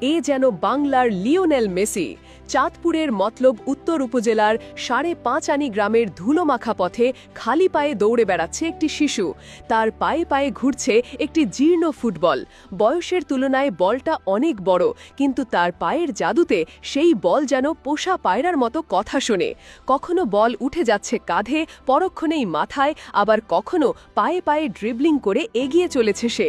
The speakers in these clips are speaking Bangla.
এ যেন বাংলার লিওনেল মেসি। চাঁদপুরের মতলব উত্তর উপজেলার ৫.৫ আনি গ্রামের ধুলোমাখা পথে খালি পায়ে দৌড়ে বেড়াচ্ছে একটি শিশু। তার পায়ে পায়ে ঘুরছে একটি জীর্ণ ফুটবল। বয়সের তুলনায় বলটা অনেক বড়, কিন্তু তার পায়ের জাদুতে সেই বল যেন পোষা পায়রার মতো কথা শোনে। কখনো বল উঠে যাচ্ছে কাঁধে, পরক্ষণেই মাথায়, আবার কখনো পায়ে পায়ে ড্রিবলিং করে এগিয়ে চলেছে সে।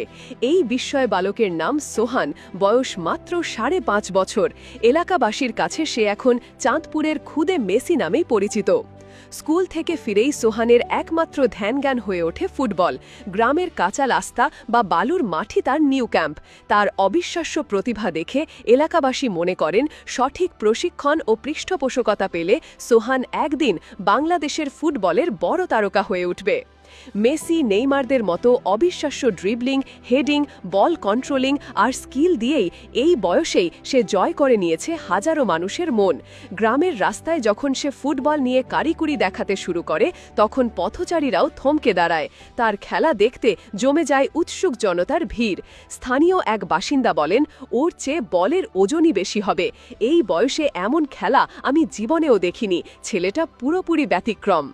এই বিস্ময় বালকের নাম সোহান, বয়স মাত্র ৫.৫ বছর। এলাকাবাসীর কাছে সে এখন চাঁদপুরের খুদে মেসি নামেই পরিচিত। স্কুল থেকে ফিরেই সোহানের একমাত্র ধ্যানজ্ঞান হয়ে ওঠে ফুটবল। গ্রামের কাঁচা রাস্তা বা বালুর মাঠই তার নিউ ক্যাম্প। তার অবিশ্বাস্য প্রতিভা দেখে এলাকাবাসী মনে করেন সঠিক প্রশিক্ষণ ও পৃষ্ঠপোষকতা পেলে সোহান একদিন বাংলাদেশের ফুটবলের বড় তারকা হয়ে উঠবে। মেসি, নেইমারদের মতো অবিশ্বাস্য ড্রিবলিং, হেডিং, বল কন্ট্রোলিং আর স্কিল দিয়েই এই বয়সেই সে জয় করে নিয়েছে হাজারো মানুষের মন। গ্রামের রাস্তায় যখন সে ফুটবল নিয়ে কারিকুরি দেখাতে শুরু করে, তখন পথচারীরাও থমকে দাঁড়ায়। তার খেলা দেখতে জমে যায় উৎসুক জনতার ভিড়। স্থানীয় এক বাসিন্দা বলেন, ওর চেয়ে বলের ওজনই বেশি হবে। এই বয়সে এমন খেলা আমি জীবনেও দেখিনি। ছেলেটা পুরোপুরি ব্যতিক্রম।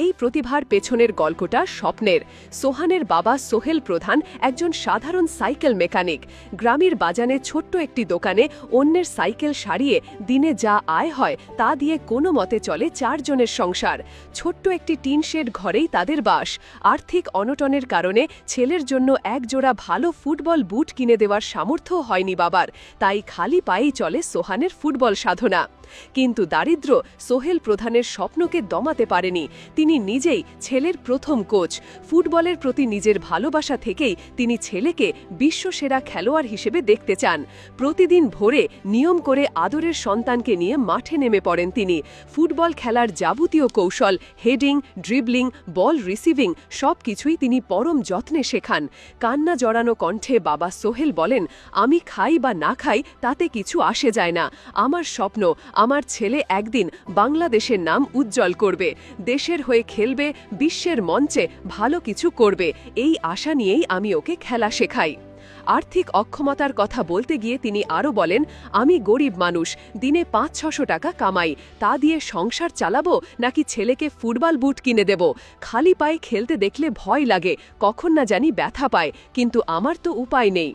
এই প্রতিভার পেছনের গল্পটা স্বপ্নের। সোহানের বাবা সোহেল প্রধান একজন সাধারণ সাইকেল মেকানিক। গ্রামের বাজানে ছোট্ট একটি দোকানে অন্যের সাইকেল সারিয়ে দিনে যা আয় হয় তা দিয়ে কোনো মতে চলে ৪ জনের সংসার। ছোট্ট একটি টিন শেড ঘরেই তাদের বাস। আর্থিক অনটনের কারণে ছেলের জন্য এক জোড়া ভালো ফুটবল বুট কিনে দেওয়ার সামর্থ্য হয়নি বাবার, তাই খালি পায়েই চলে সোহানের ফুটবল সাধনা। কিন্তু দারিদ্র্য সোহেল প্রধানের স্বপ্নকে দমাতে পারেনি। তিনি নিজেই ছেলের প্রথম কোচ। ফুটবলের প্রতি নিজের ভালোবাসা থেকেই তিনি ছেলেকে বিশ্বসেরা খেলোয়াড় হিসেবে দেখতে চান। প্রতিদিন ভোরে নিয়ম করে আদরের সন্তানকে নিয়ে মাঠে নেমে পড়েন তিনি। ফুটবল খেলার যাবতীয় কৌশল, হেডিং, ড্রিবলিং, বল রিসিভিং সবকিছুই তিনি পরম যত্নে শেখান। কান্না জড়ানো কণ্ঠে বাবা সোহেল বলেন, আমি খাই বা না খাই তাতে কিছু আসে যায় না। আমার স্বপ্ন আমার ছেলে একদিন বাংলাদেশের নাম উজ্জ্বল করবে, দেশের হয়ে খেলবে, বিশ্বের মঞ্চে ভালো কিছু করবে। এই আশা নিয়েই আমি ওকে খেলা শেখাই। আর্থিক অক্ষমতার কথা বলতে গিয়ে তিনি আরও বলেন, আমি গরিব মানুষ, দিনে ৫-৬০০ টাকা কামাই। তা দিয়ে সংসার চালাবো নাকি ছেলেকে ফুটবল বুট কিনে দেব? খালি পায়ে খেলতে দেখলে ভয় লাগে, কখন না জানি ব্যথা পায়, কিন্তু আমার তো উপায় নেই।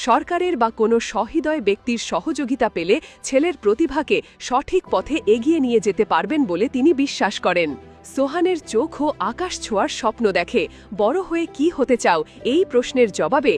সরকারের বা কোনো সহৃদয় ব্যক্তির সহযোগিতা পেলে ছেলের প্রতিভাকে সঠিক পথে এগিয়ে নিয়ে যেতে পারবেন বলে তিনি বিশ্বাস করেন। সোহানের চোখও আকাশ ছোঁয়ার স্বপ্ন দেখে। বড় হয়ে কি হতে চাও? এই প্রশ্নের জবাবে